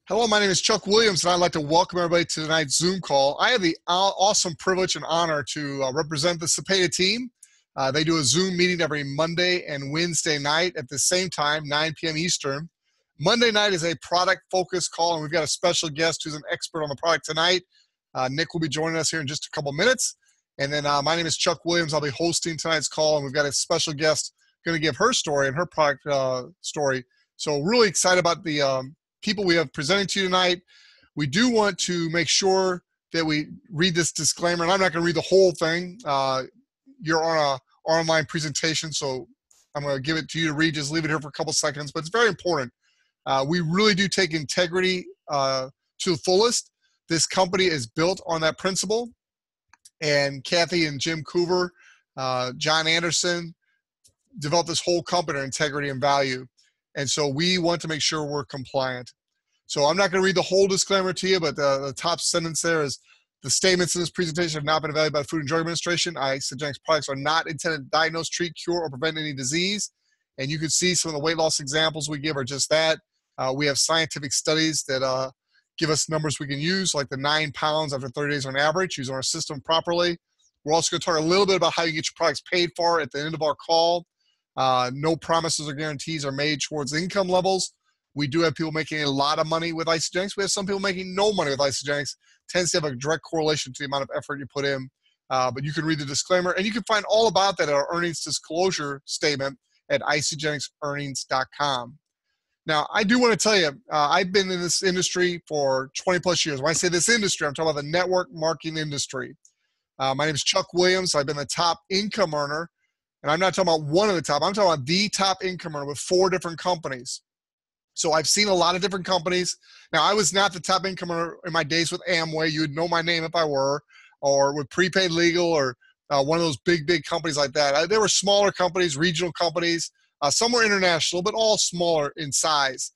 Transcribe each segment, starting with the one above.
Hello, my name is Chuck Williams, and I'd like to welcome everybody to tonight's Zoom call. I have the awesome privilege and honor to represent the Cepeda team. They do a Zoom meeting every Monday and Wednesday night at the same time, 9 p.m. Eastern. Monday night is a product-focused call, and we've got a special guest who's an expert on the product tonight. Nick will be joining us here in just a couple minutes. And then my name is Chuck Williams. I'll be hosting tonight's call, and we've got a special guest going to give her story and her product story. So really excited about the people we have presenting to you tonight. We do want to make sure that we read this disclaimer, and I'm not going to read the whole thing. You're on an online presentation, so I'm going to give it to you to read. Just leave it here for a couple seconds, but it's very important. We really do take integrity to the fullest. This company is built on that principle, and Kathy and Jim Coover, John Anderson, developed this whole company on integrity and value. And so we want to make sure we're compliant. So I'm not going to read the whole disclaimer to you, but the top sentence there is, the statements in this presentation have not been evaluated by the Food and Drug Administration. Isagenix products are not intended to diagnose, treat, cure, or prevent any disease. And you can see some of the weight loss examples we give are just that. We have scientific studies that give us numbers we can use, like the 9 pounds after 30 days on average, using our system properly. We're also going to talk a little bit about how you get your products paid for at the end of our call. No promises or guarantees are made towards income levels. We do have people making a lot of money with Isagenix. We have some people making no money with Isagenix. Tends to have a direct correlation to the amount of effort you put in. But you can read the disclaimer, and you can find all about that in our earnings disclosure statement at isagenixearnings.com. Now, I do want to tell you, I've been in this industry for 20 plus years. When I say this industry, I'm talking about the network marketing industry. My name is Chuck Williams. I've been the top income earner. And I'm not talking about one of the top. I'm talking about the top income earner with 4 different companies. So I've seen a lot of different companies. Now, I was not the top income earner in my days with Amway. You would know my name if I were, or with Prepaid Legal, or one of those big companies like that. There were smaller companies, regional companies. Some were international, but all smaller in size.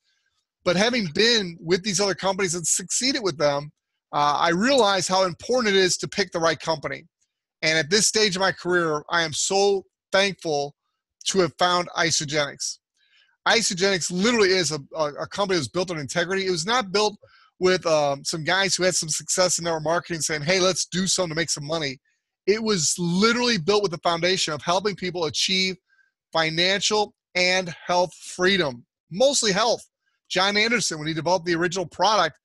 But having been with these other companies and succeeded with them, I realized how important it is to pick the right company. And at this stage of my career, I am so thankful to have found Isagenix. Isagenix literally is a company that was built on integrity. It was not built with some guys who had some success in their marketing saying, hey, let's do something to make some money. It was literally built with the foundation of helping people achieve financial and health freedom, mostly health. John Anderson, when he developed the original product,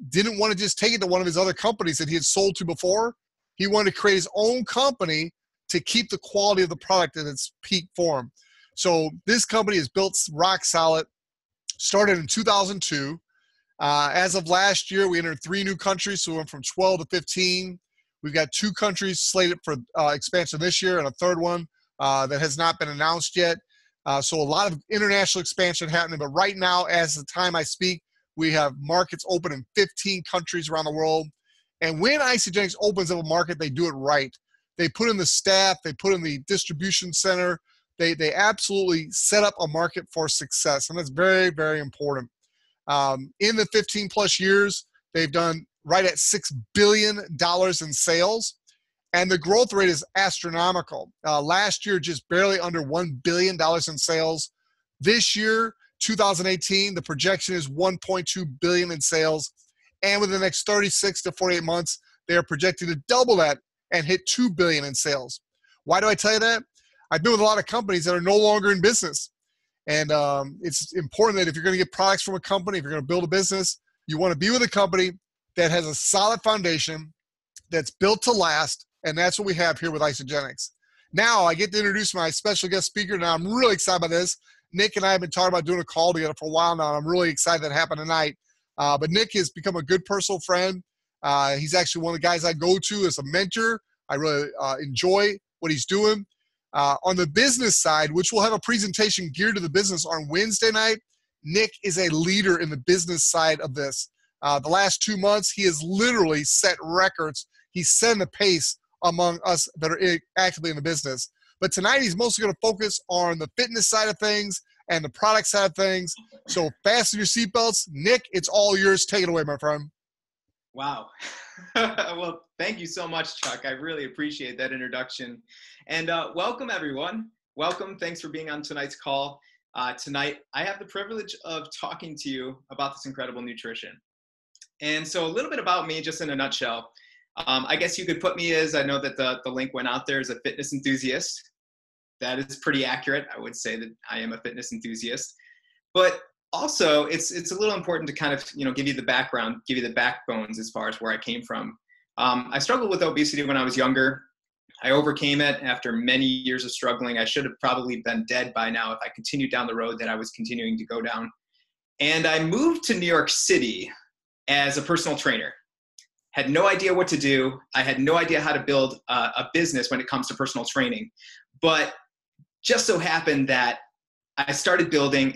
didn't want to just take it to one of his other companies that he had sold to before. He wanted to create his own company to keep the quality of the product in its peak form. So this company is built rock solid, started in 2002. As of last year, we entered 3 new countries, so we went from 12 to 15. We've got 2 countries slated for expansion this year, and a third one that has not been announced yet. So a lot of international expansion happening, but right now, as the time I speak, we have markets open in 15 countries around the world. And when Isagenix opens up a market, they do it right. They put in the staff, they put in the distribution center, they absolutely set up a market for success, and that's very, very important. In the 15 plus years, they've done right at $6 billion in sales, and the growth rate is astronomical. Last year, just barely under $1 billion in sales. This year, 2018, the projection is $1.2 billion in sales, and within the next 36 to 48 months, they are projected to double that and hit $2 billion in sales. Why do I tell you that? I've been with a lot of companies that are no longer in business. And it's important that if you're going to get products from a company, if you're going to build a business, you want to be with a company that has a solid foundation, that's built to last, and that's what we have here with Isagenix. Now, I get to introduce my special guest speaker. Now, I'm really excited about this. Nick and I have been talking about doing a call together for a while now, and I'm really excited that happened tonight. But Nick has become a good personal friend. He's actually one of the guys I go to as a mentor. I really enjoy what he's doing. On the business side, which we'll have a presentation geared to the business on Wednesday night, Nick is a leader in the business side of this. The last 2 months, he has literally set records. He's setting the pace among us that are actively in the business. But tonight, he's mostly going to focus on the fitness side of things and the product side of things. So fasten your seatbelts. Nick, it's all yours. Take it away, my friend. Wow. Well, thank you so much, Chuck. I really appreciate that introduction. And welcome, everyone. Welcome. Thanks for being on tonight's call. Tonight, I have the privilege of talking to you about this incredible nutrition. And so a little bit about me, just in a nutshell. I guess you could put me as, I know that the link went out there, as a fitness enthusiast. That is pretty accurate. I would say that I am a fitness enthusiast. But also, it's a little important to kind of, give you the background, give you the backbones as far as where I came from. I struggled with obesity when I was younger. I overcame it after many years of struggling. I should have probably been dead by now if I continued down the road that I was continuing to go down. And I moved to New York City as a personal trainer. Had no idea what to do. I had no idea how to build a business when it comes to personal training. But just so happened that I started building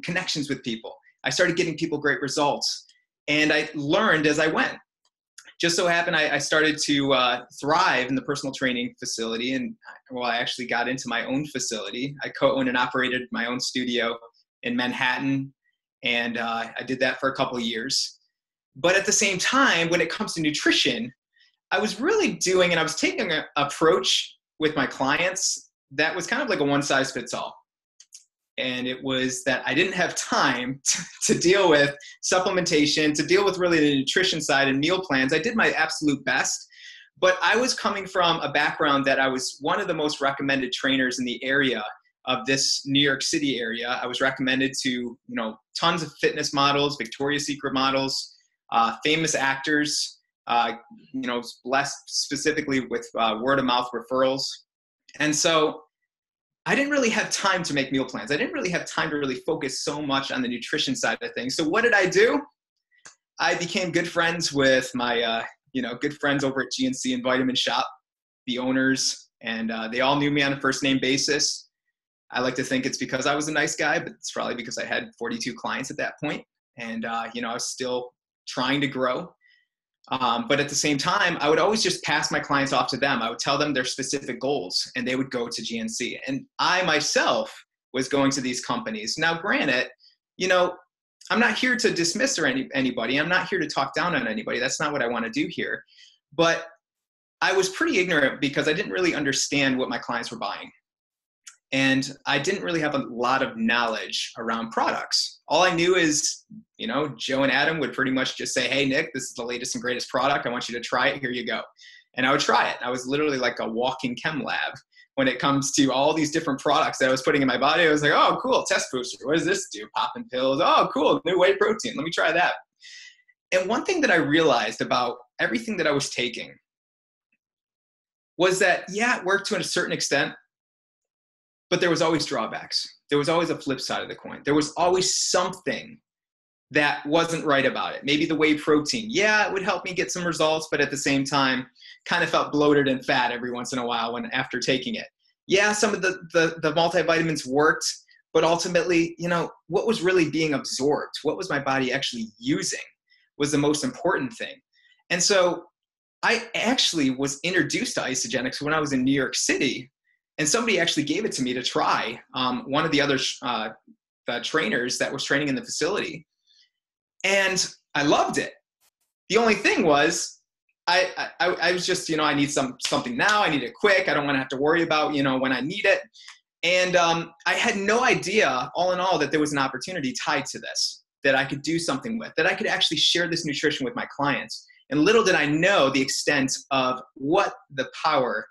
connections with people. I started getting people great results. And I learned as I went. Just so happened I started to thrive in the personal training facility. And I actually got into my own facility. I co-owned and operated my own studio in Manhattan. And I did that for a couple of years. But at the same time, when it comes to nutrition, I was taking an approach with my clients that was kind of like a one-size-fits-all. And it was that I didn't have time to deal with supplementation, to deal with really the nutrition side and meal plans. I did my absolute best, but I was coming from a background that I was one of the most recommended trainers in the area of this New York City area. I was recommended to, tons of fitness models, Victoria's Secret models, famous actors, blessed specifically with word of mouth referrals. And so I didn't really have time to make meal plans. I didn't really have time to really focus so much on the nutrition side of things. So what did I do? I became good friends with my, good friends over at GNC and Vitamin Shop, the owners, and they all knew me on a first name basis. I like to think it's because I was a nice guy, but it's probably because I had 42 clients at that point. And, I was still trying to grow. But at the same time, I would always just pass my clients off to them. I would tell them their specific goals and they would go to GNC. And I myself was going to these companies. Now, granted, I'm not here to dismiss anybody. I'm not here to talk down on anybody. That's not what I want to do here. But I was pretty ignorant because I didn't really understand what my clients were buying. And I didn't really have a lot of knowledge around products. All I knew is, Joe and Adam would pretty much just say, hey, Nick, this is the latest and greatest product. I want you to try it. Here you go. And I would try it. I was literally like a walking chem lab when it comes to all these different products that I was putting in my body. I was like, oh, cool, test booster. What does this do? Popping pills. Oh, cool, new whey protein. Let me try that. And one thing that I realized about everything that I was taking was that, yeah, it worked to a certain extent, but there was always drawbacks. There was always a flip side of the coin. There was always something that wasn't right about it. Maybe the whey protein. Yeah, it would help me get some results, but at the same time, kind of felt bloated and fat every once in a while after taking it. Yeah, some of the multivitamins worked, but ultimately, what was really being absorbed? What was my body actually using was the most important thing. And so I actually was introduced to Isagenix when I was in New York City. And somebody actually gave it to me to try. One of the other trainers that was training in the facility. And I loved it. The only thing was, I was just, I need something now. I need it quick. I don't want to have to worry about, when I need it. And I had no idea, all in all, that there was an opportunity tied to this, that I could do something with, that I could actually share this nutrition with my clients. And little did I know the extent of what the power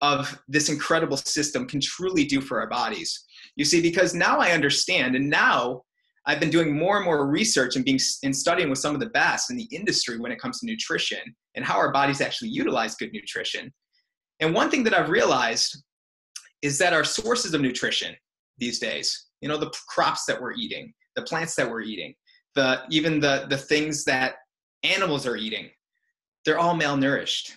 of this incredible system can truly do for our bodies. You see, because now I understand, and now I've been doing more and more research and studying with some of the best in the industry when it comes to nutrition and how our bodies actually utilize good nutrition. And one thing that I've realized is that our sources of nutrition these days, the crops that we're eating, the plants that we're eating, even the things that animals are eating, they're all malnourished.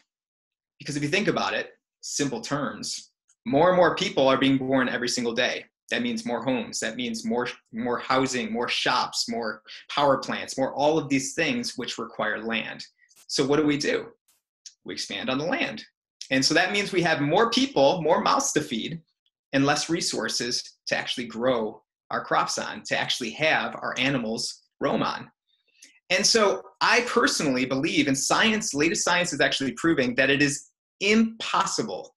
Because if you think about it, simple terms, more and more people are being born every single day. That means more homes. That means more housing, more shops, more power plants, more all of these things which require land. So what do? We expand on the land. And so that means we have more people, more mouths to feed, and less resources to actually grow our crops on, to actually have our animals roam on. And so I personally believe, and latest science is actually proving that it is impossible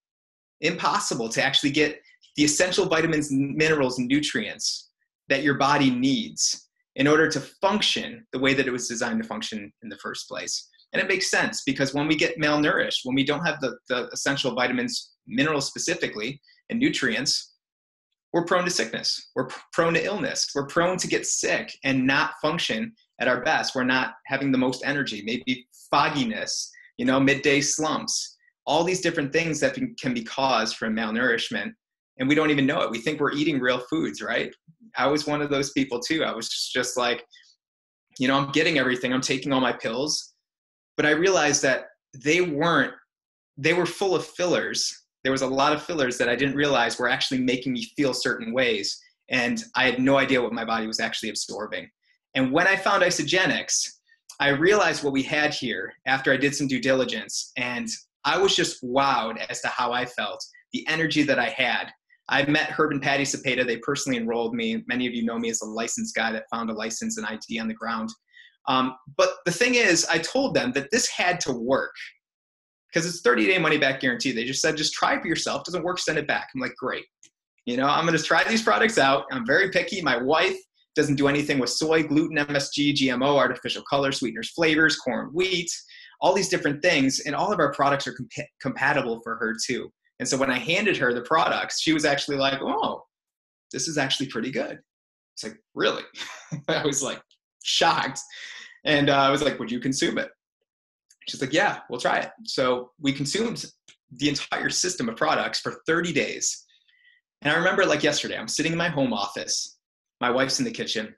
to actually get the essential vitamins, minerals, and nutrients that your body needs in order to function the way that it was designed to function in the first place. And it makes sense because when we get malnourished, when we don't have the essential vitamins, minerals specifically, and nutrients, we're prone to sickness. We're prone to illness. We're prone to get sick and not function at our best. We're not having the most energy, maybe fogginess, midday slumps, all these different things that can be caused from malnourishment. And we don't even know it. We think we're eating real foods, right? I was one of those people too. I was just like, I'm getting everything. I'm taking all my pills. But I realized that they were full of fillers. There was a lot of fillers that I didn't realize were actually making me feel certain ways. And I had no idea what my body was actually absorbing. And when I found Isagenix, I realized what we had here after I did some due diligence. And I was just wowed as to how I felt, the energy that I had. I met Herb and Patty Cepeda. They personally enrolled me. Many of you know me as a licensed guy that found a license and ID on the ground. But the thing is, I told them that this had to work because it's 30-day money-back guarantee. They just said, just try it for yourself. Doesn't work, send it back. I'm like, great. I'm going to try these products out. I'm very picky. My wife doesn't do anything with soy, gluten, MSG, GMO, artificial colors, sweeteners, flavors, corn, wheat, all these different things. And all of our products are compatible for her too. And so when I handed her the products, she was actually like, oh, this is actually pretty good. It's like, really? I was like shocked. And I was like, would you consume it? She's like, yeah, we'll try it. So we consumed the entire system of products for 30 days. And I remember like yesterday, I'm sitting in my home office. My wife's in the kitchen.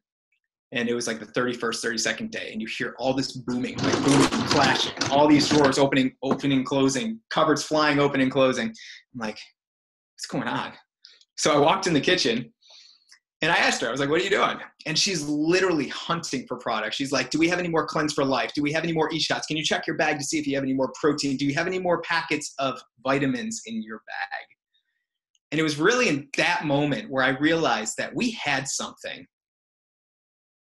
And it was like the 31st, 32nd day. And you hear all this booming, like booming, clashing, all these drawers opening, closing, cupboards flying open and closing. I'm like, what's going on? So I walked in the kitchen and I asked her, I was like, what are you doing? And she's literally hunting for products. She's like, do we have any more Cleanse for Life? Do we have any more e-shots? Can you check your bag to see if you have any more protein? Do you have any more packets of vitamins in your bag? And it was really in that moment where I realized that we had something.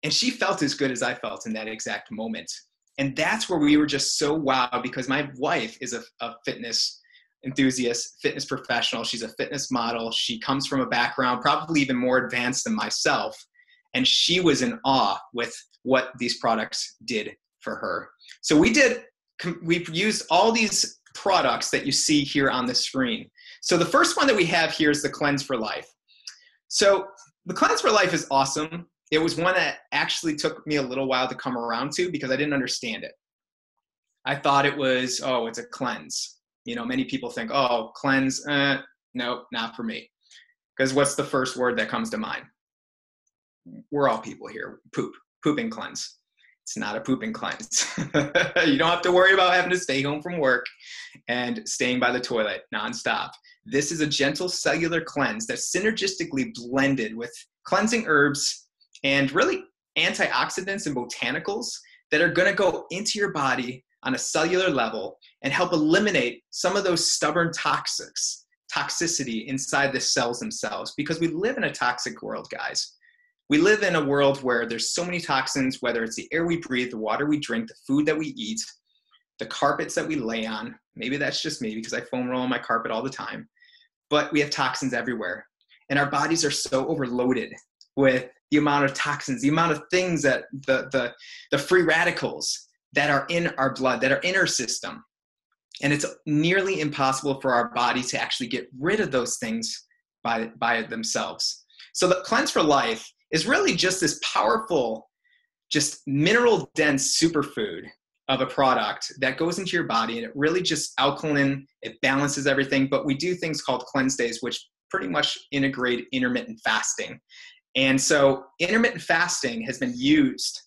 And she felt as good as I felt in that exact moment. And that's where we were just so wow, because my wife is a fitness enthusiast, fitness professional. She's a fitness model. She comes from a background probably even more advanced than myself. And she was in awe with what these products did for her. So we've used all these products that you see here on the screen. So the first one that we have here is the Cleanse for Life. So the Cleanse for Life is awesome. It was one that actually took me a little while to come around to because I didn't understand it. I thought it was, oh, it's a cleanse. Many people think, oh, cleanse, no, not for me. Because what's the first word that comes to mind? We're all people here. Pooping cleanse. It's not a pooping cleanse. You don't have to worry about having to stay home from work and staying by the toilet nonstop. This is a gentle cellular cleanse that's synergistically blended with cleansing herbs and really antioxidants and botanicals that are going to go into your body on a cellular level and help eliminate some of those stubborn toxicity inside the cells themselves, because we live in a toxic world, guys. We live in a world where there's so many toxins, whether it's the air we breathe, the water we drink, the food that we eat, the carpets that we lay on. Maybe that's just me because I foam roll on my carpet all the time, but we have toxins everywhere. And our bodies are so overloaded with the amount of toxins, the amount of things that the free radicals that are in our blood, that are in our system. And it's nearly impossible for our body to actually get rid of those things by themselves. So the Cleanse for Life is really just this powerful, just mineral dense superfood of a product that goes into your body, and it really just alkaline, it balances everything. But we do things called cleanse days, which pretty much integrate intermittent fasting. And so intermittent fasting has been used,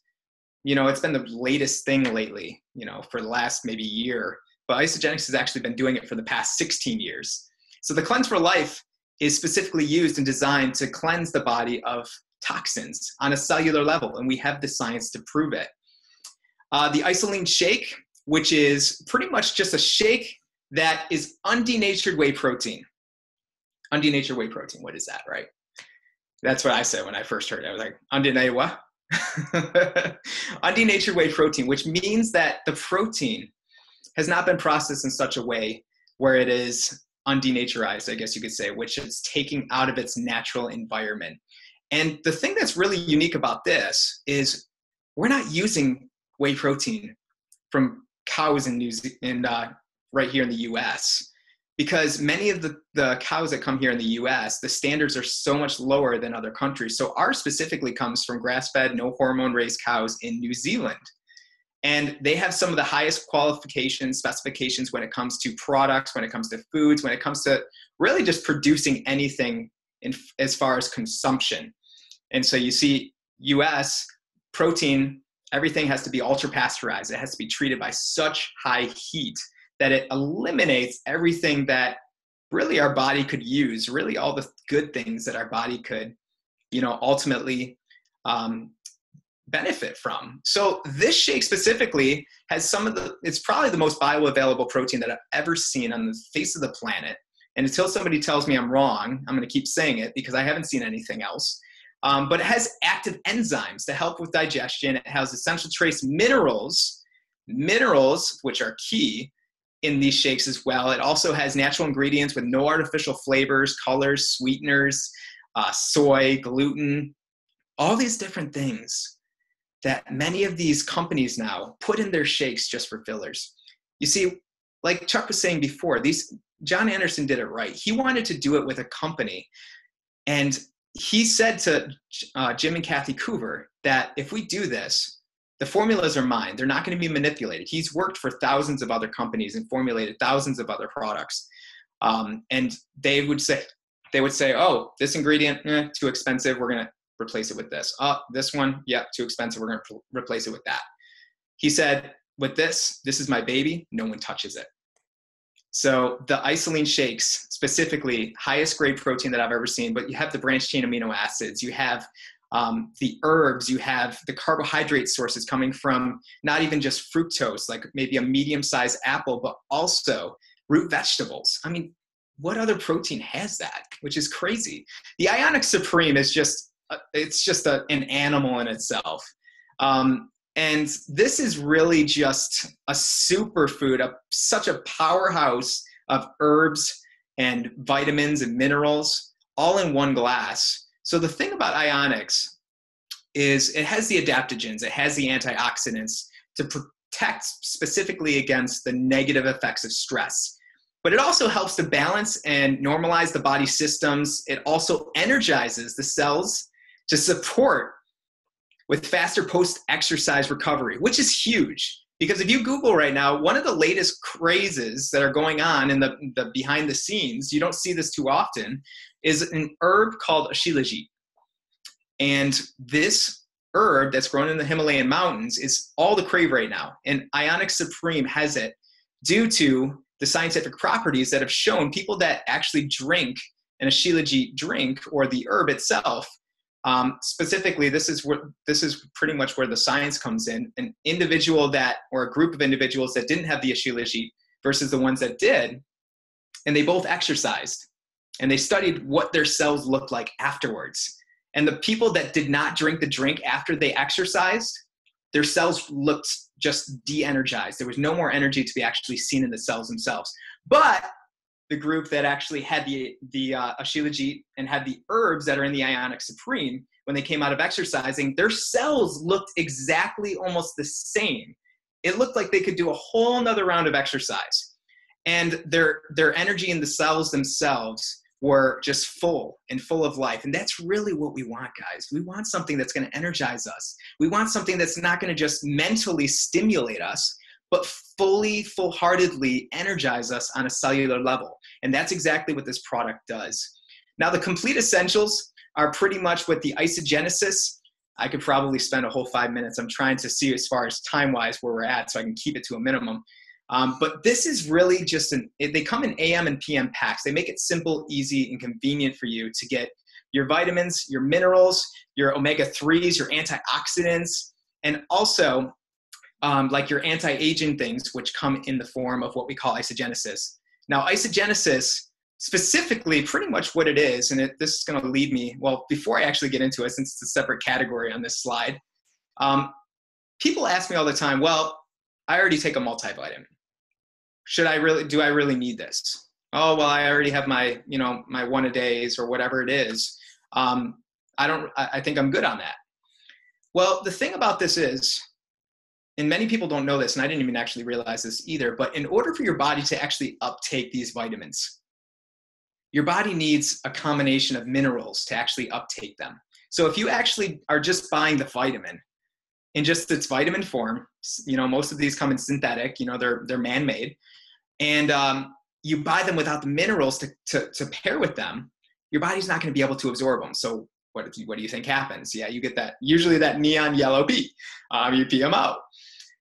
it's been the latest thing lately, for the last maybe year, but Isagenix has actually been doing it for the past 16 years. So the Cleanse for Life is specifically used and designed to cleanse the body of toxins on a cellular level, and we have the science to prove it. The Isagenix shake, which is pretty much just a shake that is undenatured whey protein. Undenatured whey protein, what is that, right? That's what I said when I first heard it. I was like, undenatured what? Undenatured whey protein, which means that the protein has not been processed in such a way where it is undenaturized, I guess you could say, which it's taking out of its natural environment. And the thing that's really unique about this is we're not using whey protein from cows right here in the US, because many of the cows that come here in the US, the standards are so much lower than other countries. So ours specifically comes from grass-fed, no hormone raised cows in New Zealand. And they have some of the highest qualifications, specifications when it comes to products, when it comes to foods, when it comes to really just producing anything as far as consumption. And so you see US protein, everything has to be ultra pasteurized. It has to be treated by such high heat that it eliminates everything that really our body could use, really all the good things that our body could, ultimately benefit from. So this shake specifically has it's probably the most bioavailable protein that I've ever seen on the face of the planet. And until somebody tells me I'm wrong, I'm going to keep saying it because I haven't seen anything else. But it has active enzymes to help with digestion. It has essential trace minerals, which are key in these shakes as well. It also has natural ingredients with no artificial flavors, colors, sweeteners, soy, gluten, all these different things that many of these companies now put in their shakes just for fillers. You see, like Chuck was saying before, John Anderson did it right. He wanted to do it with a company. And he said to Jim and Kathy Coover that if we do this, the formulas are mine. They're not going to be manipulated. He's worked for thousands of other companies and formulated thousands of other products. And they would say, oh, this ingredient, too expensive. We're going to replace it with this. Oh, this one, too expensive. We're going to replace it with that. He said, with this is my baby. No one touches it. So the isolene shakes, specifically, highest grade protein that I've ever seen, but you have the branched chain amino acids, you have the herbs, you have the carbohydrate sources coming from not even just fructose, like maybe a medium-sized apple, but also root vegetables. I mean, what other protein has that? Which is crazy. The Isagenix Supreme is just, an animal in itself. And this is really just a superfood, such a powerhouse of herbs and vitamins and minerals all in one glass. So the thing about Isagenix is it has the adaptogens, it has the antioxidants to protect specifically against the negative effects of stress. But it also helps to balance and normalize the body systems. It also energizes the cells to support with faster post-exercise recovery, which is huge. Because if you Google right now, one of the latest crazes that are going on in the behind the scenes, you don't see this too often, is an herb called Shilajit. And this herb that's grown in the Himalayan mountains is all the crave right now. And Isagenix Supreme has it due to the scientific properties that have shown people that actually drink an Shilajit drink or the herb itself. Specifically, this is pretty much where the science comes in. An individual or a group of individuals that didn't have the Shilajit versus the ones that did, and they both exercised. And they studied what their cells looked like afterwards. And the people that did not drink the drink after they exercised, their cells looked just de-energized. There was no more energy to be actually seen in the cells themselves. But the group that actually had the Shilajit and had the herbs that are in the Isagenix Supreme, when they came out of exercising, their cells looked exactly almost the same. It looked like they could do a whole nother round of exercise. And their energy in the cells themselves were just full of life. And that's really what we want, guys. We want something that's going to energize us. We want something that's not going to just mentally stimulate us, but full-heartedly energize us on a cellular level. And that's exactly what this product does. Now, the complete essentials are pretty much what the Isagenix. I could probably spend a whole 5 minutes. I'm trying to see as far as time-wise where we're at so I can keep it to a minimum. But this is really just they come in AM and PM packs. They make it simple, easy, and convenient for you to get your vitamins, your minerals, your omega-3s, your antioxidants, and also like your anti-aging things, which come in the form of what we call Isagenix. Now, Isagenix, specifically, pretty much what it is, and this is going to lead me, well, before I actually get into it, since it's a separate category on this slide, people ask me all the time, well, I already take a multivitamin. Do I really need this? oh, well, I already have my, my one a days or whatever it is. I think I'm good on that. Well, the thing about this is, and many people don't know this, and I didn't even actually realize this either, but in order for your body to actually uptake these vitamins, your body needs a combination of minerals to actually uptake them. So if you actually are just buying the vitamin in just its vitamin form, most of these come in synthetic, they're man-made, and you buy them without the minerals to pair with them, your body's not going to be able to absorb them. So what do you think happens? Yeah, you get usually that neon yellow pee. You pee them out.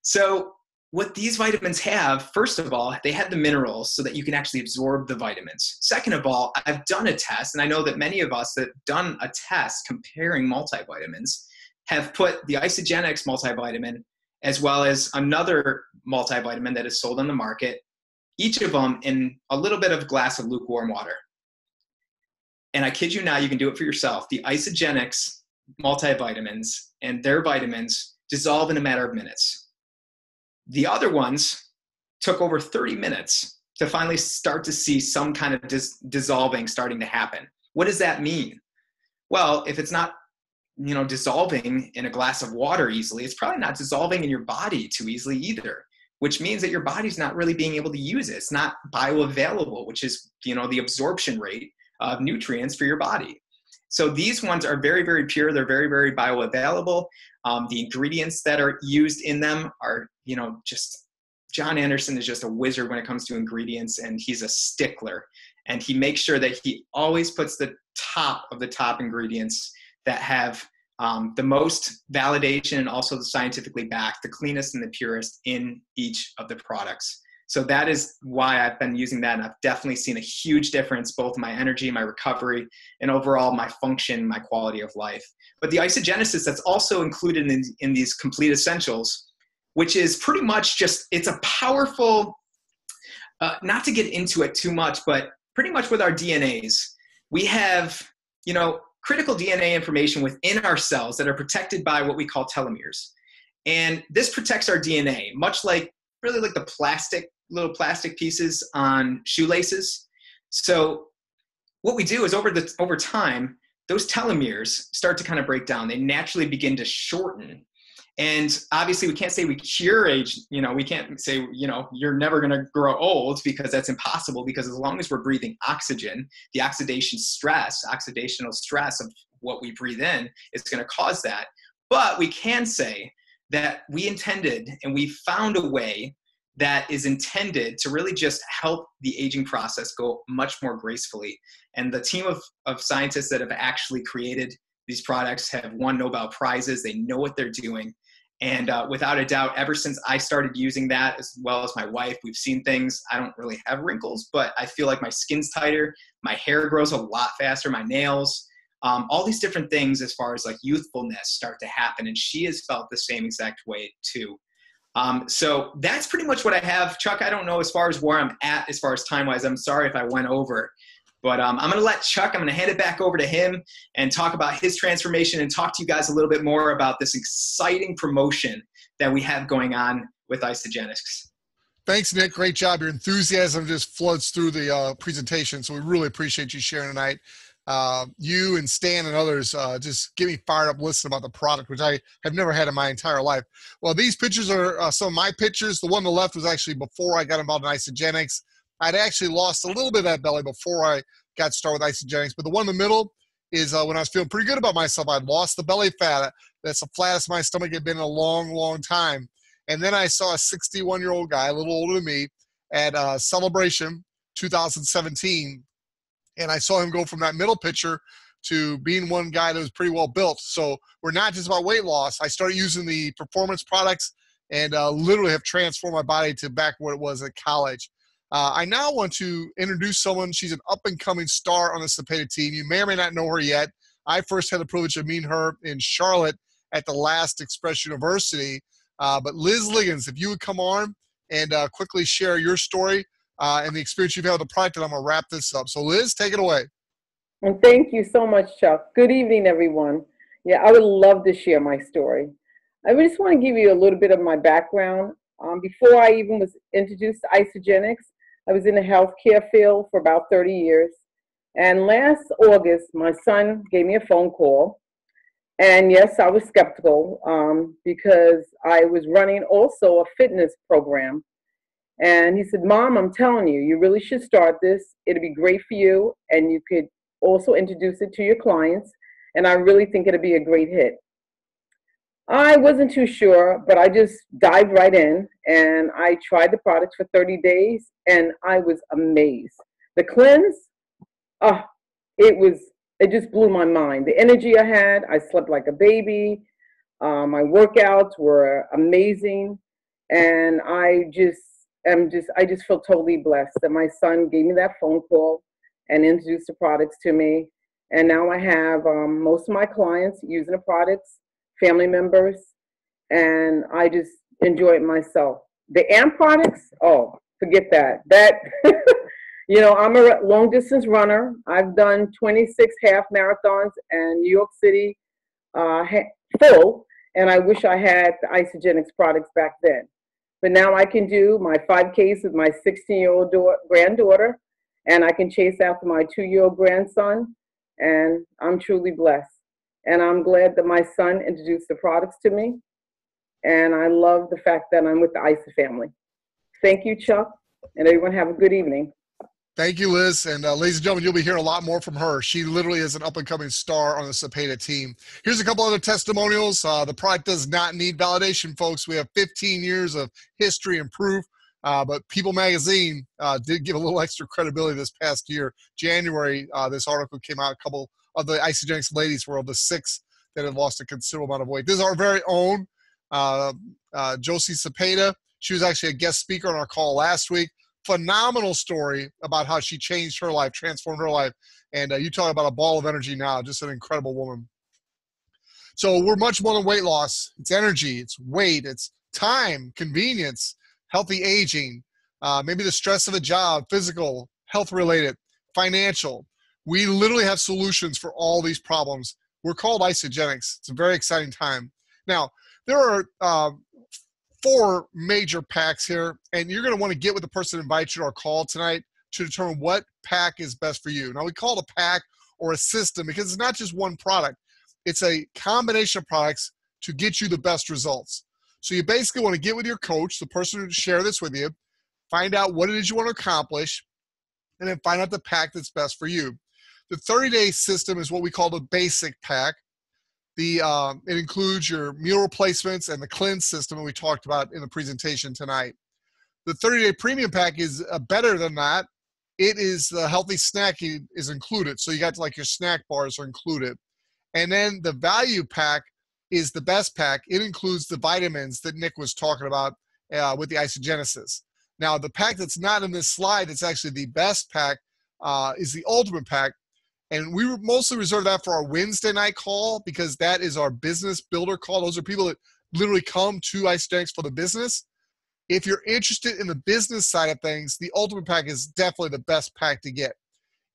So what these vitamins have, first of all, they have the minerals so that you can actually absorb the vitamins. Second of all, I've done a test, and I know that many of us that have done a test comparing multivitamins have put the Isagenix multivitamin as well as another multivitamin that is sold on the market, each of them in a little bit of a glass of lukewarm water. And I kid you not, you can do it for yourself. The Isagenix multivitamins and their vitamins dissolve in a matter of minutes. The other ones took over 30 minutes to finally start to see some kind of dissolving starting to happen. What does that mean? Well, if it's not, dissolving in a glass of water easily, it's probably not dissolving in your body too easily either, which means that your body's not really being able to use it. It's not bioavailable, which is, the absorption rate of nutrients for your body. So these ones are very, very pure. They're very, very bioavailable. The ingredients that are used in them are, just John Anderson is just a wizard when it comes to ingredients, and he's a stickler. And he makes sure that he always puts the top of the top ingredients that have the most validation and also the scientifically backed, the cleanest and the purest in each of the products. So that is why I've been using that, and I've definitely seen a huge difference, both in my energy, my recovery, and overall my function, my quality of life. But the isogenesis that's also included in these complete essentials, which is pretty much just, it's a powerful, not to get into it too much, but pretty much with our DNAs, we have, critical DNA information within our cells that are protected by what we call telomeres. And this protects our DNA, much like really like the little plastic pieces on shoelaces. So what we do is over time, those telomeres start to kind of break down. They naturally begin to shorten. And obviously we can't say we cure age, we can't say, you're never going to grow old, because that's impossible, because as long as we're breathing oxygen, the oxidational stress of what we breathe in is going to cause that. But we can say that we intended and we found a way that is intended to really just help the aging process go much more gracefully. And the team of scientists that have actually created these products have won Nobel Prizes. They know what they're doing. And without a doubt, ever since I started using that, as well as my wife, we've seen things. I don't really have wrinkles, but I feel like my skin's tighter, my hair grows a lot faster, my nails, all these different things as far as like youthfulness start to happen. And she has felt the same exact way too. So that's pretty much what I have. Chuck, I don't know as far as where I'm at as far as time-wise. I'm sorry if I went over. But I'm going to let Chuck, I'm going to hand it back over to him and talk about his transformation and talk to you guys a little bit more about this exciting promotion that we have going on with Isagenix. Thanks, Nick. Great job. Your enthusiasm just floods through the presentation, so we really appreciate you sharing tonight. You and Stan and others just get me fired up listening about the product, which I have never had in my entire life. Well, these pictures are some of my pictures. The one on the left was actually before I got involved in Isagenix. I'd actually lost a little bit of that belly before I got started with Isagenix, but the one in the middle is when I was feeling pretty good about myself. I'd lost the belly fat. That's the flattest my stomach had been in a long, long time. And then I saw a 61-year-old guy, a little older than me, at Celebration 2017, and I saw him go from that middle picture to being one guy that was pretty well built. So we're not just about weight loss. I started using the performance products and literally have transformed my body to back where it was at college. I now want to introduce someone. She's an up-and-coming star on the Cepeda team. You may or may not know her yet. I first had the privilege of meeting her in Charlotte at the last Express University. But Liz Liggon, if you would come on and quickly share your story and the experience you've had with the product, and I'm going to wrap this up. So Liz, take it away. And thank you so much, Chuck. Good evening, everyone. Yeah, I would love to share my story. I just want to give you a little bit of my background. Before I even was introduced to Isagenix, I was in the healthcare field for about 30 years. And last August, my son gave me a phone call. And yes, I was skeptical because I was running also a fitness program. And he said, Mom, I'm telling you, you really should start this. It'll be great for you. And you could also introduce it to your clients. And I really think it'll be a great hit. I wasn't too sure, but I just dived right in and I tried the products for 30 days and I was amazed. The cleanse, it just blew my mind. The energy I had, I slept like a baby. My workouts were amazing. And I just feel totally blessed that my son gave me that phone call and introduced the products to me. And now I have most of my clients using the products, family members, and I just enjoy it myself. The AMP products, forget that. I'm a long distance runner. I've done 26 half marathons in New York City full, and I wish I had the Isagenix products back then. But now I can do my 5Ks with my 16-year-old granddaughter, and I can chase after my 2-year-old grandson, and I'm truly blessed. And I'm glad that my son introduced the products to me. And I love the fact that I'm with the Isa family. Thank you, Chuck, and everyone have a good evening. Thank you, Liz. And ladies and gentlemen, you'll be hearing a lot more from her. She literally is an up-and-coming star on the Cepeda team. Here's a couple other testimonials. The product does not need validation, folks. We have 15 years of history and proof. But People Magazine did give a little extra credibility this past year. January, this article came out. A couple of the Isagenix ladies were of the 6 that had lost a considerable amount of weight. This is our very own Josie Cepeda. She was actually a guest speaker on our call last week. Phenomenal story about how she changed her life, transformed her life. And you talk about a ball of energy now, just an incredible woman. So we're much more than weight loss. It's energy, it's weight, it's time, convenience, healthy aging, maybe the stress of a job, physical, health-related, financial. We literally have solutions for all these problems. We're called Isagenix. It's a very exciting time. Now, there are 4 major packs here, and you're going to want to get with the person that invites you to our call tonight to determine what pack is best for you. Now, we call it a pack or a system because it's not just one product. It's a combination of products to get you the best results. So you basically want to get with your coach, the person who share this with you, find out what it is you want to accomplish, and then find out the pack that's best for you. The 30-day system is what we call the basic pack. It includes your meal replacements and the cleanse system that we talked about in the presentation tonight. The 30-day premium pack is better than that. It is the healthy snacking is included. So you got like your snack bars are included. And then the value pack is the best pack. It includes the vitamins that Nick was talking about with the Isagenesis. Now, the pack that's not in this slide, that's actually the best pack, is the ultimate pack. And we mostly reserve that for our Wednesday night call because that is our business builder call. Those are people that literally come to Isagenix for the business. If you're interested in the business side of things, the ultimate pack is definitely the best pack to get.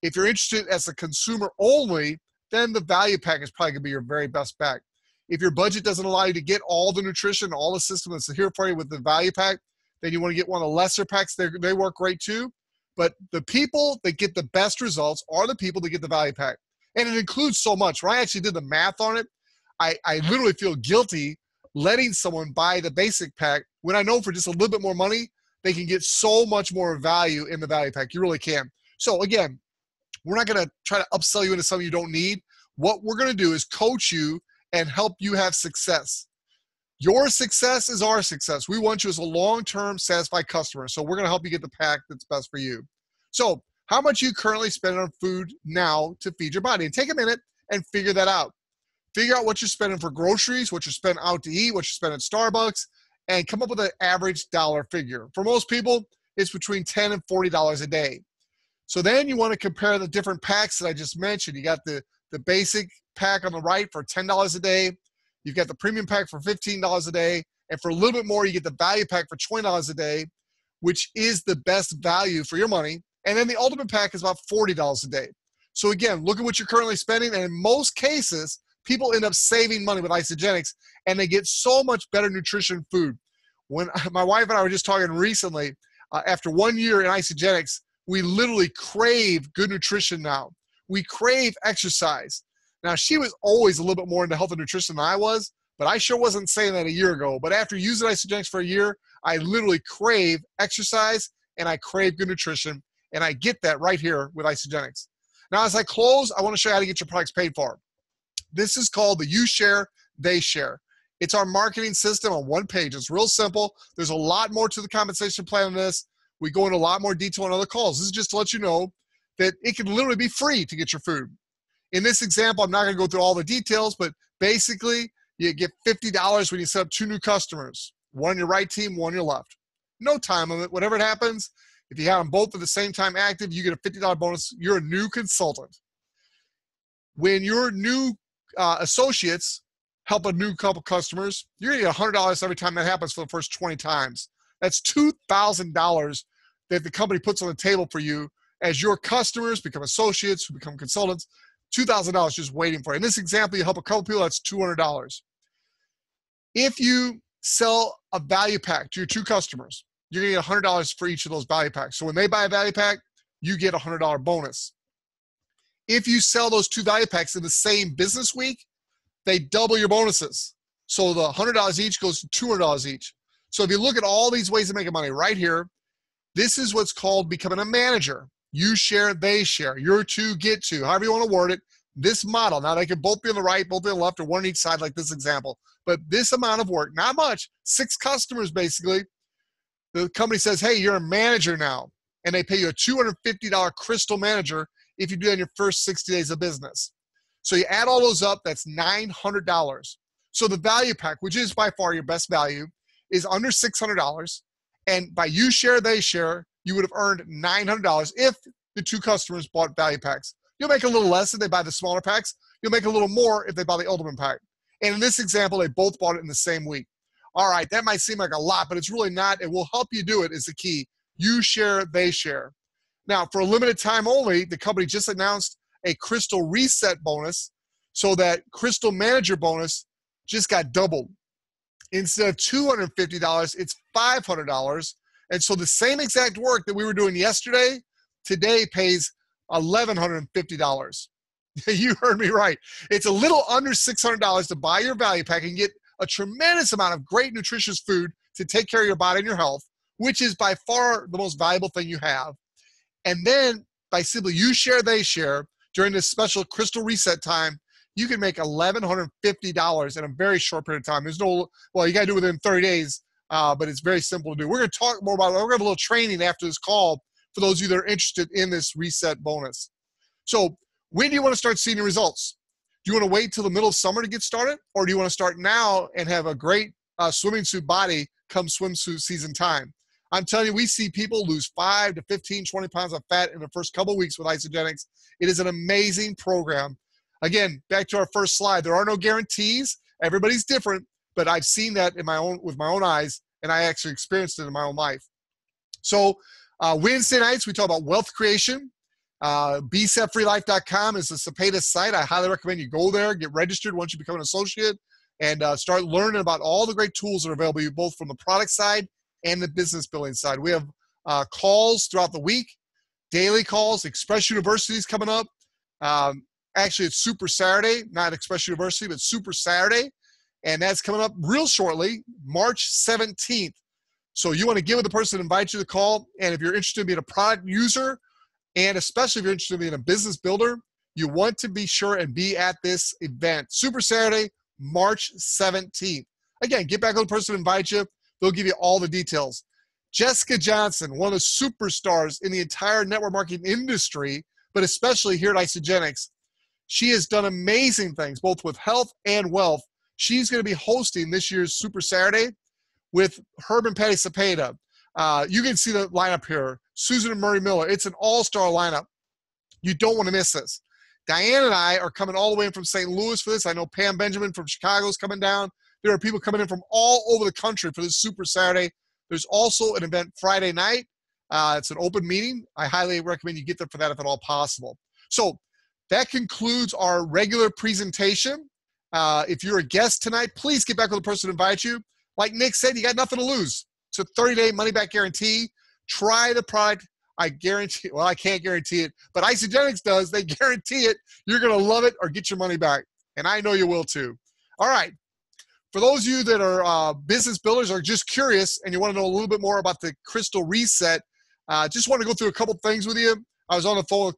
If you're interested as a consumer only, then the value pack is probably going to be your very best pack. If your budget doesn't allow you to get all the nutrition, all the system that's here for you with the value pack, then you want to get one of the lesser packs. They work great too. But the people that get the best results are the people that get the value pack. And it includes so much. When I actually did the math on it, I literally feel guilty letting someone buy the basic pack when I know for just a little bit more money, they can get so much more value in the value pack. You really can. So again, we're not going to try to upsell you into something you don't need. What we're going to do is coach you and help you have success. Your success is our success. We want you as a long-term satisfied customer. So we're going to help you get the pack that's best for you. So how much you currently spend on food now to feed your body? And take a minute and figure that out. Figure out what you're spending for groceries, what you're spending out to eat, what you're spending at Starbucks, and come up with an average dollar figure. For most people, it's between $10 and $40 a day. So then you want to compare the different packs that I just mentioned. You got the basic pack on the right for $10 a day. You've got the premium pack for $15 a day. And for a little bit more, you get the value pack for $20 a day, which is the best value for your money. And then the ultimate pack is about $40 a day. So again, look at what you're currently spending. And in most cases, people end up saving money with Isagenix, and they get so much better nutrition food. When my wife and I were just talking recently, after 1 year in Isagenix, we literally crave good nutrition now. We crave exercise. Now, she was always a little bit more into health and nutrition than I was, but I sure wasn't saying that a year ago. But after using Isagenix for a year, I literally crave exercise and I crave good nutrition, and I get that right here with Isagenix. Now, as I close, I want to show you how to get your products paid for. This is called the You Share, They Share. It's our marketing system on one page. It's real simple. There's a lot more to the compensation plan than this. We go into a lot more detail on other calls. This is just to let you know that it can literally be free to get your food. In this example, I'm not going to go through all the details, but basically, you get $50 when you set up 2 new customers, one on your right team, one on your left. No time limit. Whatever it happens, if you have them both at the same time active, you get a $50 bonus. You're a new consultant. When your new associates help a new couple customers, you're going to get $100 every time that happens for the first 20 times. That's $2,000 that the company puts on the table for you as your customers become associates, who become consultants. $2,000 just waiting for you. In this example, you help a couple people, that's $200. If you sell a value pack to your 2 customers, you're going to get $100 for each of those value packs. So when they buy a value pack, you get a $100 bonus. If you sell those 2 value packs in the same business week, they double your bonuses. So the $100 each goes to $200 each. So if you look at all these ways of making money right here, this is what's called becoming a manager. You share, they share. Your 2 get 2, however you want to word it. This model, now they can both be on the right, both be on the left, or one on each side like this example. But this amount of work, not much, 6 customers basically, the company says, hey, you're a manager now. And they pay you a $250 crystal manager if you do that in your first 60 days of business. So you add all those up, that's $900. So the value pack, which is by far your best value, is under $600. And by you share, they share, you would have earned $900 if the 2 customers bought value packs. You'll make a little less if they buy the smaller packs. You'll make a little more if they buy the ultimate pack. And in this example, they both bought it in the same week. All right, that might seem like a lot, but it's really not. It will help you do it is the key. You share, they share. Now, for a limited time only, the company just announced a Crystal Reset bonus, so that Crystal Manager bonus just got doubled. Instead of $250, it's $500. And so the same exact work that we were doing yesterday, today pays $1,150. You heard me right. It's a little under $600 to buy your value pack and get a tremendous amount of great nutritious food to take care of your body and your health, which is by far the most valuable thing you have. And then by simply you share, they share, during this special Crystal Reset time, you can make $1,150 in a very short period of time. There's no, well, you got to do it within 30 days, but it's very simple to do. We're going to talk more about it. We're going to have a little training after this call for those of you that are interested in this reset bonus. So when do you want to start seeing the results? Do you want to wait till the middle of summer to get started? Or do you want to start now and have a great swimming suit body come swimsuit season time? I'm telling you, we see people lose 5 to 15, 20 pounds of fat in the first couple of weeks with Isagenix. It is an amazing program. Again, back to our first slide, there are no guarantees. Everybody's different, but I've seen that with my own eyes, and I actually experienced it in my own life. So Wednesday nights, we talk about wealth creation. BSETFreeLife.com is the Cepeda site. I highly recommend you go there, get registered once you become an associate, and start learning about all the great tools that are available to you, both from the product side and the business building side. We have calls throughout the week, daily calls. Express University is coming up. Actually, it's Super Saturday, not Express University, but Super Saturday. And that's coming up real shortly, March 17th. So you want to give it the person that invites you to the call. And if you're interested in being a product user, and especially if you're interested in being a business builder, you want to be sure and be at this event. Super Saturday, March 17th. Again, get back on the person that invites you. They'll give you all the details. Jessica Johnson, one of the superstars in the entire network marketing industry, but especially here at Isagenix, she has done amazing things, both with health and wealth. She's going to be hosting this year's Super Saturday with Herb and Patty Cepeda. You can see the lineup here. Susan and Murray Miller. It's an all-star lineup. You don't want to miss this. Diane and I are coming all the way in from St. Louis for this. I know Pam Benjamin from Chicago is coming down. There are people coming in from all over the country for this Super Saturday. There's also an event Friday night. It's an open meeting. I highly recommend you get there for that if at all possible. So that concludes our regular presentation. If you're a guest tonight, please get back with the person who invites you. Like Nick said, you got nothing to lose. It's a 30-day money-back guarantee. Try the product. I guarantee, well, I can't guarantee it, but Isagenix does. They guarantee it. You're going to love it or get your money back. And I know you will too. All right. For those of you that are business builders or just curious and you want to know a little bit more about the Crystal Reset, just want to go through a couple things with you. I was on the phone with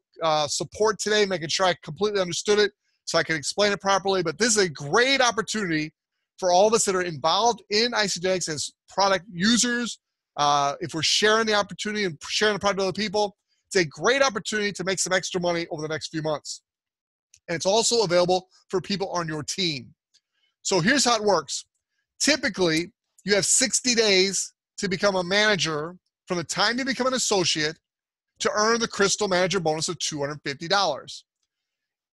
support today, making sure I completely understood it so I can explain it properly. But this is a great opportunity for all of us that are involved in Isagenix as product users. If we're sharing the opportunity and sharing the product with other people, it's a great opportunity to make some extra money over the next few months. And it's also available for people on your team. So here's how it works. Typically, you have 60 days to become a manager from the time you become an associate to earn the Crystal Manager bonus of $250.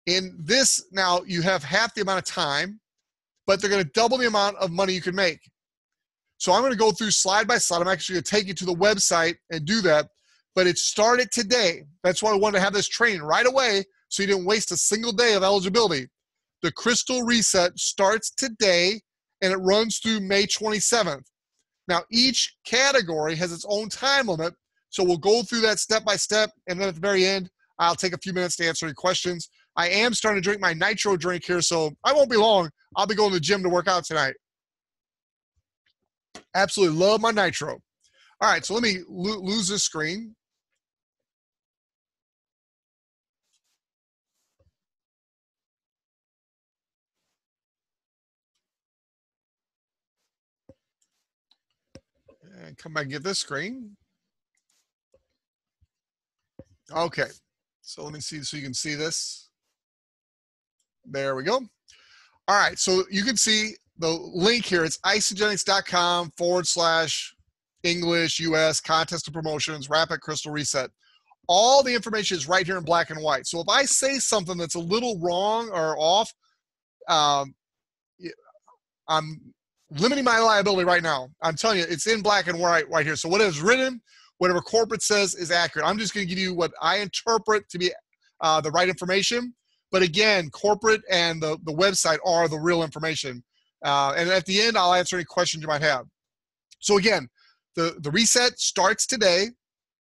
In this, now you have half the amount of time, but they're going to double the amount of money you can make. So I'm going to go through slide by slide. I'm actually going to take you to the website and do that, but it started today. That's why I wanted to have this training right away so you didn't waste a single day of eligibility. The Crystal Reset starts today and it runs through May 27th. Now, each category has its own time limit, so we'll go through that step by step, and then at the very end, I'll take a few minutes to answer any questions. I am starting to drink my nitro drink here, so I won't be long. I'll be going to the gym to work out tonight. Absolutely love my nitro. All right, so let me lose this screen. And come back and get this screen. Okay, so let me see so you can see this. There we go. All right, so you can see the link here. It's isagenix.com/English US contest and promotions, rapid Crystal Reset. All the information is right here in black and white. So if I say something that's a little wrong or off, I'm limiting my liability right now. I'm telling you, it's in black and white right here. So what is written, whatever corporate says is accurate. I'm just going to give you what I interpret to be the right information. But again, corporate and the website are the real information. And at the end, I'll answer any questions you might have. So again, the reset starts today.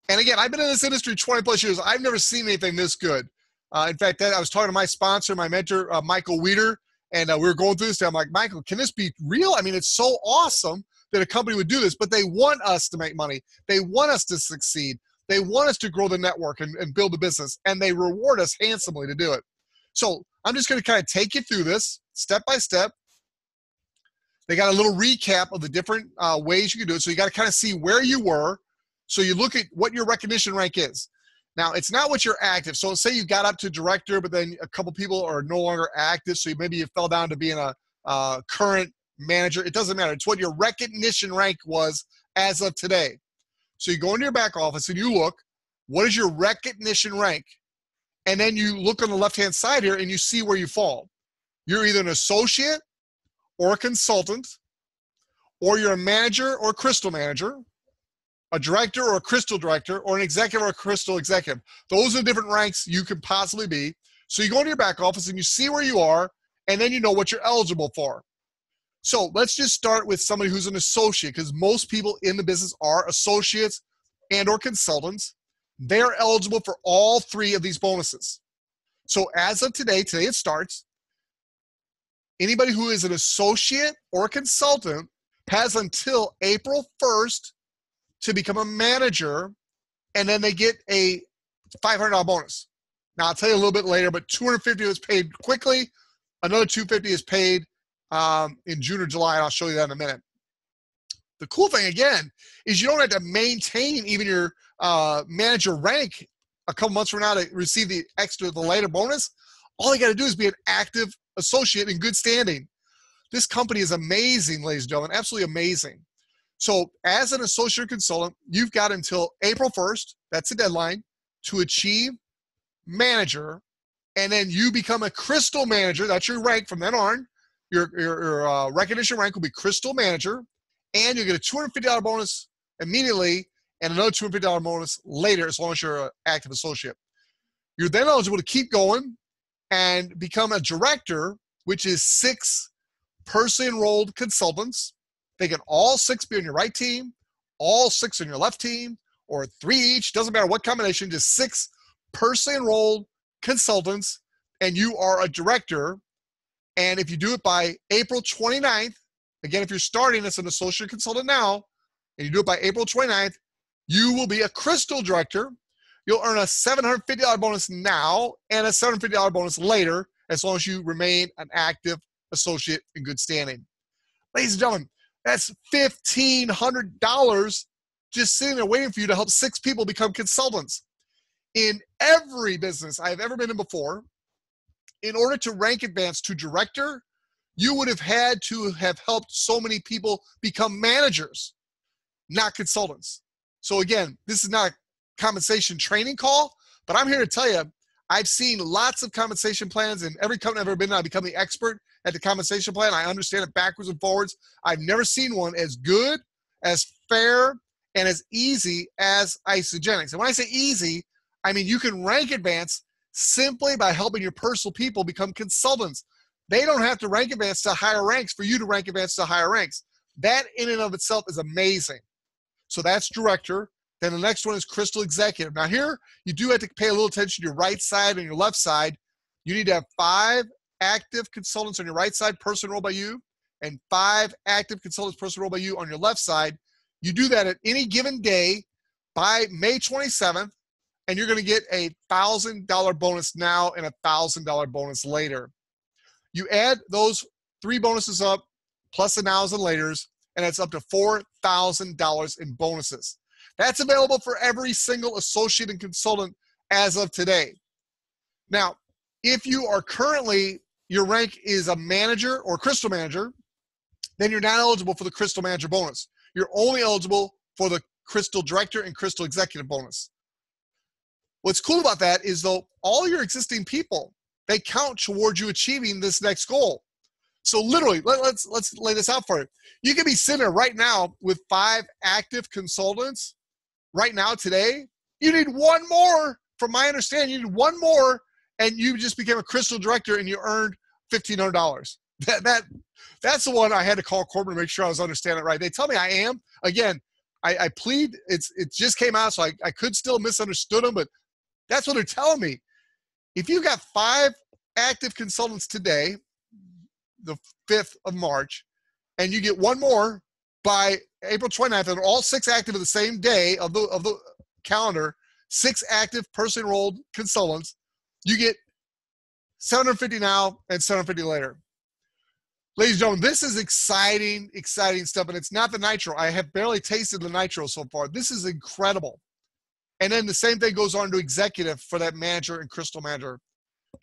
And again, I've been in this industry 20 plus years. I've never seen anything this good. In fact, I was talking to my sponsor, my mentor, Michael Weeder, and we were going through this. I'm like, Michael, can this be real? I mean, it's so awesome that a company would do this, but they want us to make money. They want us to succeed. They want us to grow the network and build the business, and they reward us handsomely to do it. So I'm just going to kind of take you through this step by step. They got a little recap of the different ways you can do it. So you got to kind of see where you were. So you look at what your recognition rank is. Now, it's not what you're active. So say you got up to director, but then a couple people are no longer active. So maybe you fell down to being a current manager. It doesn't matter. It's what your recognition rank was as of today. So you go into your back office and you look, what is your recognition rank? And then you look on the left-hand side here and you see where you fall. You're either an associate or a consultant, or you're a manager or a Crystal manager, a director or a Crystal director, or an executive or a Crystal executive. Those are the different ranks you could possibly be. So you go into your back office and you see where you are, and then you know what you're eligible for. So let's just start with somebody who's an associate, because most people in the business are associates and or consultants. They're eligible for all three of these bonuses. So as of today it starts, anybody who is an associate or a consultant has until April 1st to become a manager, and then they get a $500 bonus. Now, I'll tell you a little bit later, but $250 is paid quickly. Another $250 is paid in June or July, and I'll show you that in a minute. The cool thing, again, is you don't have to maintain even your manager rank a couple months from now to receive the later bonus. All you got to do is be an active associate in good standing. This company is amazing, ladies and gentlemen, absolutely amazing. So as an associate consultant, you've got until April 1st, that's the deadline, to achieve manager, and then you become a Crystal manager. That's your rank from then on. Your recognition rank will be Crystal manager, and you get a $250 bonus immediately and another $250 bonus later as long as you're an active associate. You're then eligible to keep going and become a director, which is 6 personally enrolled consultants. They can all 6 be on your right team, all 6 on your left team, or 3 each, doesn't matter what combination, just 6 personally enrolled consultants, and you are a director. And if you do it by April 29th, again, if you're starting as an associate consultant now, and you do it by April 29th, you will be a Crystal director. You'll earn a $750 bonus now and a $750 bonus later, as long as you remain an active associate in good standing. Ladies and gentlemen, that's $1,500 just sitting there waiting for you to help 6 people become consultants. In every business I've ever been in before, in order to rank advance to director, you would have had to have helped so many people become managers, not consultants. So again, this is not a compensation training call, but I'm here to tell you, I've seen lots of compensation plans, and every company I've ever been in, I've become the expert at the compensation plan. I understand it backwards and forwards. I've never seen one as good, as fair, and as easy as Isagenix. And when I say easy, I mean you can rank advance simply by helping your personal people become consultants. They don't have to rank advance to higher ranks for you to rank advance to higher ranks. That in and of itself is amazing. So that's director. Then the next one is Crystal Executive. Now here, you do have to pay a little attention to your right side and your left side. You need to have 5 active consultants on your right side, person enrolled by you, and 5 active consultants, person enrolled by you on your left side. You do that at any given day by May 27th, and you're going to get a $1,000 bonus now and a $1,000 bonus later. You add those 3 bonuses up, plus the nows and laters, and it's up to $4,000 in bonuses. That's available for every single associate and consultant as of today. Now, if you are currently, your rank is a manager or Crystal manager, then you're not eligible for the Crystal manager bonus. You're only eligible for the Crystal director and Crystal executive bonus. What's cool about that is, though, all your existing people, they count towards you achieving this next goal. So literally, let's lay this out for you. You can be sitting there right now with 5 active consultants. Right now, today, you need 1 more. From my understanding, you need 1 more, and you just became a Crystal director and you earned $1,500. That's the one I had to call corporate to make sure I was understanding it right. They tell me I am. Again, I plead. It just came out, so I could still misunderstood them, but that's what they're telling me. If you got 5 active consultants today, the 5th of March, and you get 1 more by April 29th, and all 6 active of the same day of the calendar, 6 active person enrolled consultants, you get $750 now and $750 later. Ladies and gentlemen, this is exciting stuff, and it's not the nitro. I have barely tasted the nitro so far. This is incredible. And then the same thing goes on to executive for that manager and Crystal manager.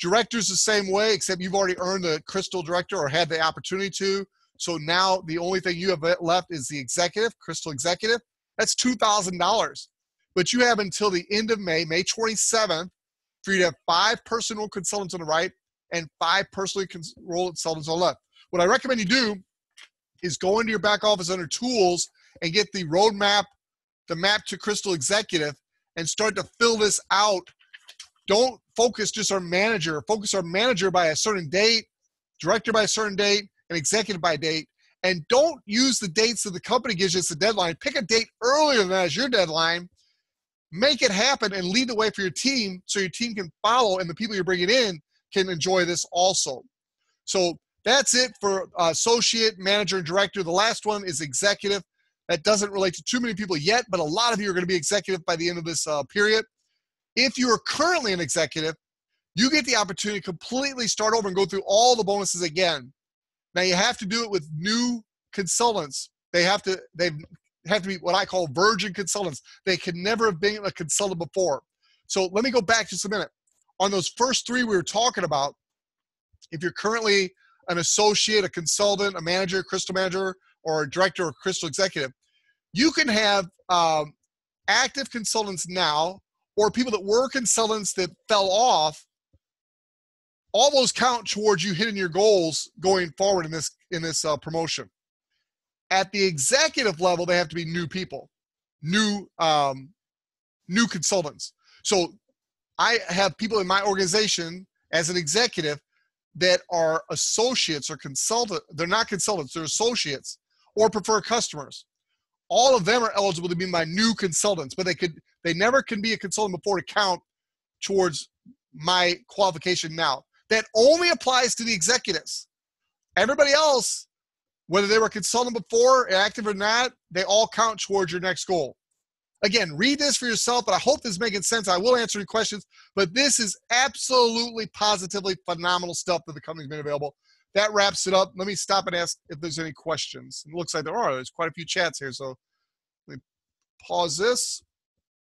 Director's the same way, except you've already earned the Crystal director or had the opportunity to. So now the only thing you have left is the executive, Crystal executive. That's $2,000. But you have until the end of May, May 27th, for you to have 5 personal consultants on the right and 5 personally enrolled consultants on the left. What I recommend you do is go into your back office under tools and get the roadmap, the map to Crystal executive, and start to fill this out. Don't focus just on manager. Focus on manager by a certain date, director by a certain date, and executive by date. And don't use the dates that the company gives you as the deadline. Pick a date earlier than that as your deadline. Make it happen and lead the way for your team so your team can follow and the people you're bringing in can enjoy this also. So that's it for associate, manager, and director. The last one is executive. That doesn't relate to too many people yet, but a lot of you are going to be executive by the end of this period. If you are currently an executive, you get the opportunity to completely start over and go through all the bonuses again. Now, you have to do it with new consultants. They have to be what I call virgin consultants. They could never have been a consultant before. So let me go back just a minute. On those first 3 we were talking about, if you're currently an associate, a consultant, a manager, Crystal manager, or a director or Crystal executive, you can have active consultants now or people that were consultants that fell off. All those count towards you hitting your goals going forward in this promotion. At the executive level, they have to be new people, new consultants. So I have people in my organization as an executive that are associates or consultant. They're not consultants, they're associates or preferred customers. all of them are eligible to be my new consultants, but they never can be a consultant before to count towards my qualification now. That only applies to the executives. Everybody else, whether they were a consultant before, active or not, they all count towards your next goal. Again, read this for yourself, but I hope this is making sense. I will answer any questions, but this is absolutely, positively phenomenal stuff that the company's made available. That wraps it up. Let me stop and ask if there's any questions. It looks like there are. There's quite a few chats here, so let me pause this.